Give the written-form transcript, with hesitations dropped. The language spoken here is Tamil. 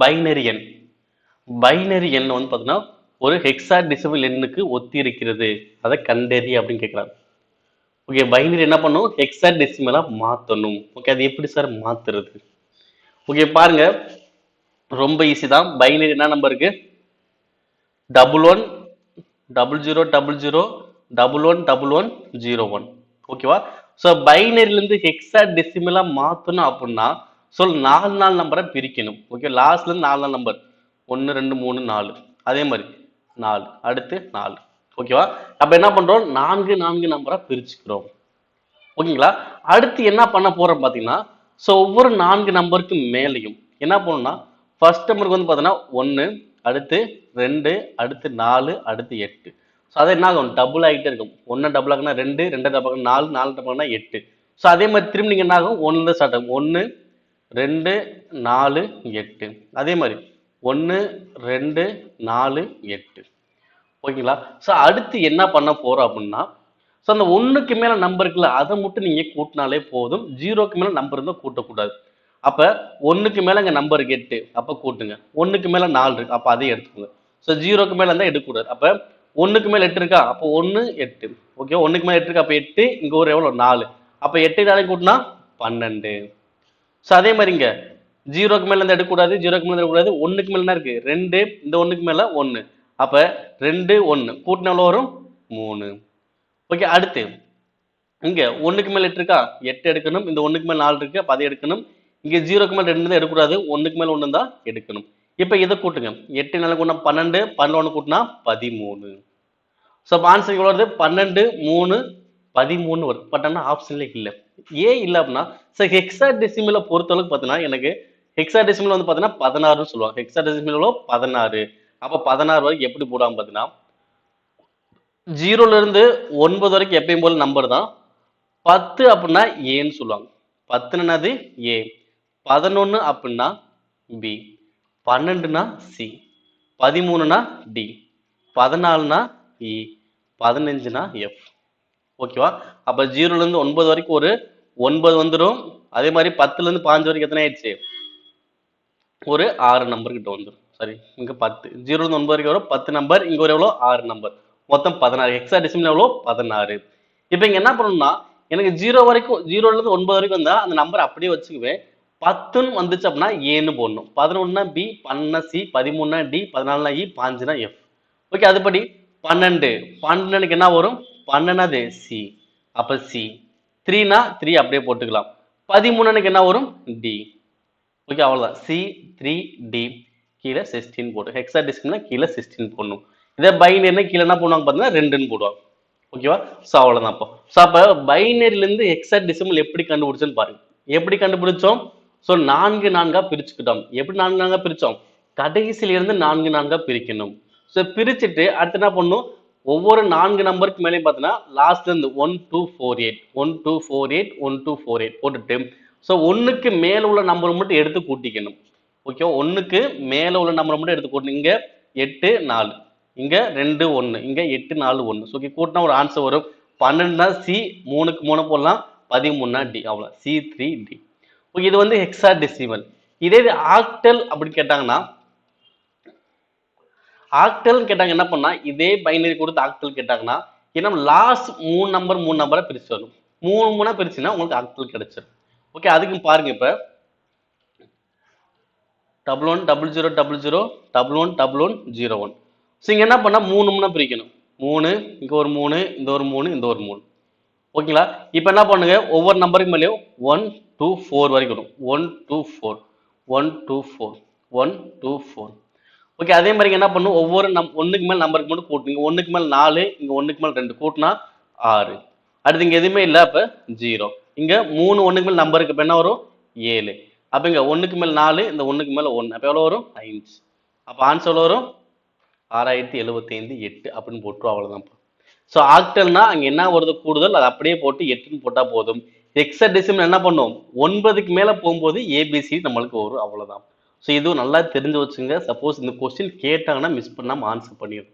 பைனரி எண். பைனரி எண் வந்து பார்த்தீங்கன்னா ஒரு ஹெக்ஸாடெசிமல் எண்ணுக்கு ஒத்தி இருக்கிறது, அதை கண்டறி அப்படின்னு கேட்குறாங்க. ஓகே, பைனரி என்ன பண்ணும், ஹெக்ஸாடெசிமலா மாற்றணும். ஓகே, அது எப்படி சார் மாத்துறது? ஓகே பாருங்க, ரொம்ப ஈஸி தான். பைனரி என்ன நம்பர் இருக்கு, 110000111101. ஓகேவா? ஸோ பைனரியிலேருந்து ஹெக்ஸா டெசிமலா மாற்றணும் அப்படின்னா நாலு நாலு நம்பரை பிரிக்கணும். ஓகே, லாஸ்ட்ல இருந்து நாலு நாலு நம்பர், 1 2 3 4, அதே மாதிரி 4 அடுத்து 4. ஓகேவா? அப்ப என்ன பண்றோம், நான்கு நான்கு நம்பரா பிரிச்சுக்கிறோம். ஓகேங்களா? அடுத்து என்ன பண்ண போறோம் பார்த்தீங்கன்னா, ஒவ்வொரு நான்கு நம்பருக்கு மேலையும் என்ன பண்ணணும்னா, ஃபர்ஸ்ட் நம்பருக்கு வந்து பார்த்தீங்கன்னா 1, அடுத்து 2, அடுத்து 4, அடுத்து 8. அது என்ன ஆகும், டபுள் ஆகிட்டே இருக்கும். 1 டபுள் ஆகுனா 2, 2 டபுள் ஆகுனா 4, 4 டபுள் ஆகுனா 8. அதே மாதிரி திரும்பி நீங்க என்ன ஆகும், 1 ஸ்டார்ட் ஆகும். 1 2 4 8. அதே மாதிரி 1 2 4 8. ஓகேங்களா? அடுத்து என்ன பண்ண போறோம் அப்படின்னா, அந்த ஒண்ணுக்கு மேல நம்பர் இருக்குல்ல, அதை மட்டும் நீங்க கூட்டினாலே போதும். ஜீரோக்கு மேல நம்பர் இருந்தா கூட்டக்கூடாது. அப்ப ஒண்ணுக்கு மேல இங்க நம்பர் 8, அப்ப கூட்டுங்க. ஒண்ணுக்கு மேல 4 இருக்கு, அப்ப அதையும் எடுத்துக்கோங்க. ஜீரோக்கு மேல இருந்தா எடுக்கக்கூடாது. அப்ப ஒண்ணுக்கு மேல 8 இருக்கா, அப்போ 1 8. ஓகே, ஒண்ணுக்கு மேல 8 இருக்கு, அப்ப 8, இங்க ஒரு எவ்வளவு 4. அப்ப 8 நாளைக்கு கூட்டினா 12. அதே மாதிரி இங்க ஜீரோக்கு மேல இருந்து எடுக்கக்கூடாது, ஜீரோக்கு மேல எடுக்கக்கூடாது. ஒண்ணுக்கு மேல என்ன இருக்கு, 2, இந்த ஒண்ணுக்கு மேல 1. அப்ப 2 1 கூட்டினா எவ்வளவு வரும், 3. ஓகே, அடுத்து இங்க ஒண்ணுக்கு மேல 8 இருக்கா, 8 எடுக்கணும். இந்த ஒண்ணுக்கு மேல 4 இருக்கு, அப்ப அதை எடுக்கணும். இங்க ஜீரோக்கு மேல 2 தான் எடுக்கக்கூடாது, ஒண்ணுக்கு மேல 1 தான் எடுக்கணும். இப்ப இதை கூட்டுங்க. 8 நாள் கூட்டினா 12, 12 கூட்டினா 13. ஆன்சர் எவ்வளவு வருது, 12 3 13 வரும். பட் ஆனா ஆப்ஷன்ல இல்ல. ஏன் இல்ல அப்படின்னா, ஹெக்ஸாடெசிமலை பொறுத்தளவுக்கு பார்த்தீங்கன்னா, எனக்கு ஹெக்ஸாடெசிமல் வந்து பார்த்தீங்கன்னா 16 சொல்லுவாங்க. ஹெக்ஸாடெசிமல் எவ்வளவு, 16. அப்ப 16 வரைக்கும் எப்படி போடுவாங்க பார்த்தீங்கன்னா, 0ல இருந்து 9 வரைக்கும் எப்பயும் போல நம்பர் தான். 10 அப்படின்னா ஏன்னு சொல்லுவாங்க. 10 என்னது, ஏ. 11 அப்படின்னா பி. 12னா சி. 13னா டி. 14னா இ. 15னா எஃப். ஓகேவா? அப்ப 0ல இருந்து 9 வரைக்கும் ஒரு 9 வந்துடும். அதே மாதிரி 10ல இருந்து 15 வரைக்கும் எத்தனை ஆயிடுச்சு, ஒரு 6 நம்பர் கிட்ட வந்துடும். சரி, இங்க 10, 0ல இருந்து 9 வரைக்கும் வரும் 10 நம்பர், இங்க ஒரு எவ்வளவு 6 நம்பர், மொத்தம் 16. ஹெக்ஸாடெசிமல் எவ்வளவு, 16. இப்போ இங்க என்ன பண்ணணும்னா, எனக்கு 0 வரைக்கும், 0ல இருந்து 9 வரைக்கும் வந்தா அந்த நம்பர் அப்படியே வச்சுக்குவேன். 10ன்னு வந்துச்சு அப்படின்னா ஏன்னு போடணும். 11னா பி, 12னா சி, 13னா டி, 14னா இ, 15னா எஃப். ஓகே, அதுபடி 12, 12க்கு என்ன வரும், 12னாது சி, அப்ப சி. 3னா 3 அப்படியே போட்டுக்கலாம். 13க்கு என்ன வரும், டி. ஓகே, அவ்வளவுதான். சி 3 டி, கீழே 16 போட்டு, ஹெக்ஸாடெசிமல்னா கீழே 16 போடணும். இதே பைனரினா கீழே என்ன பண்ணுவாங்க பார்த்தீங்கன்னா 2ன்னு போடுவாங்க. ஓகேவா? அவ்வளவுதான். அப்ப பைனரியில இருந்து ஹெக்ஸாடெசிமல் எப்படி கண்டுபிடிச்சோன்னு பாருங்க. எப்படி கண்டுபிடிச்சோம், நான்கு நான்கா பிரிச்சுக்கிட்டோம். எப்படி நான்கு நான்கா பிரிச்சோம், கடைசியில இருந்து நான்கு நான்கா பிரிக்கணும். பிரிச்சுட்டு அடுத்து என்ன பண்ணும், ஒவ்வொரு நான்கு நம்பருக்கு மேலே பார்த்தீங்கன்னா லாஸ்ட்ல இருந்து 1 2 4 8 1 2 4 8 1 2 4 8 போட்டுட்டு ஒண்ணுக்கு மேல உள்ள நம்பர் மட்டும் எடுத்து கூட்டிக்கணும். ஓகே, ஒண்ணுக்கு மேல உள்ள நம்பர் மட்டும் எடுத்து கூட்டணும். இங்க 8 4, இங்க 2 1, இங்க 8 4 1. ஓகே, கூட்டினா ஒரு ஆன்சர் வரும். 12 சி, 3க்கு 3 போடலாம், 13 டி. அவ்வளவு, C3 டி. ஓகே, இது வந்து ஹெக்ஸாடெசிமல். இதே இது ஆக்டல் அப்படி கேட்டாங்கன்னா, ஆக்டல் கேட்டாங்க என்ன பண்ணா, இதே பைனரி கொடுத்து ஆக்டல் கேட்டாங்கன்னா, ஏன்னா லாஸ்ட் மூணு நம்பரை பிரிச்சு வரும். 3 3 பிரிச்சுன்னா உங்களுக்கு ஆக்டல் கிடைச்சிடும். ஓகே, அதுக்கு பாருங்க. இப்ப 110000111101. இங்க என்ன பண்ணா 3 3 பிரிக்கணும். 3, இங்க ஒரு 3, இந்த ஒரு 3, இந்த ஒரு 3. ஓகேங்களா? இப்ப என்ன பண்ணுங்க, ஒவ்வொரு நம்பருக்கு மேலேயும் 1 2 4 வரைக்கும் வரும். 1 2 4 1 2 4 1 2 4. ஓகே, அதே மாதிரி என்ன பண்ணும், ஒவ்வொரு ஒண்ணுக்கு மேல நம்பருக்கு மட்டும் கூட்டுங்க. ஒண்ணுக்கு மேல 4, இங்க ஒண்ணுக்கு மேல 2 கூட்டினா 6. அடுத்து இங்க எதுவுமே இல்ல, அப்ப 0. இங்க 3 ஒண்ணுக்கு மேல நம்பருக்கு இப்ப என்ன வரும், 7. அப்ப இங்க ஒண்ணுக்கு மேல 4, இந்த ஒண்ணுக்கு மேல 1, அப்ப எவ்வளவு வரும், 5. அப்ப ஆன்சர் வரும் 6075 8 அப்படின்னு போட்டுரும். அவ்வளவுதான். ஆக்டல்னா அங்க என்ன வருது கூடுதல், அது அப்படியே போட்டு 8ன்னு போட்டா போதும். ஹெக்ஸாடெசிமல் என்ன பண்ணும், 9க்கு மேல போகும்போது ஏபிசி நம்மளுக்கு வரும். அவ்வளவுதான். இதுவும் நல்லா தெரிஞ்சு வச்சுங்க. சப்போஸ் இந்த கொஸ்டின் கேட்டாங்கன்னா மிஸ் பண்ணாம ஆன்சர் பண்ணிடும்.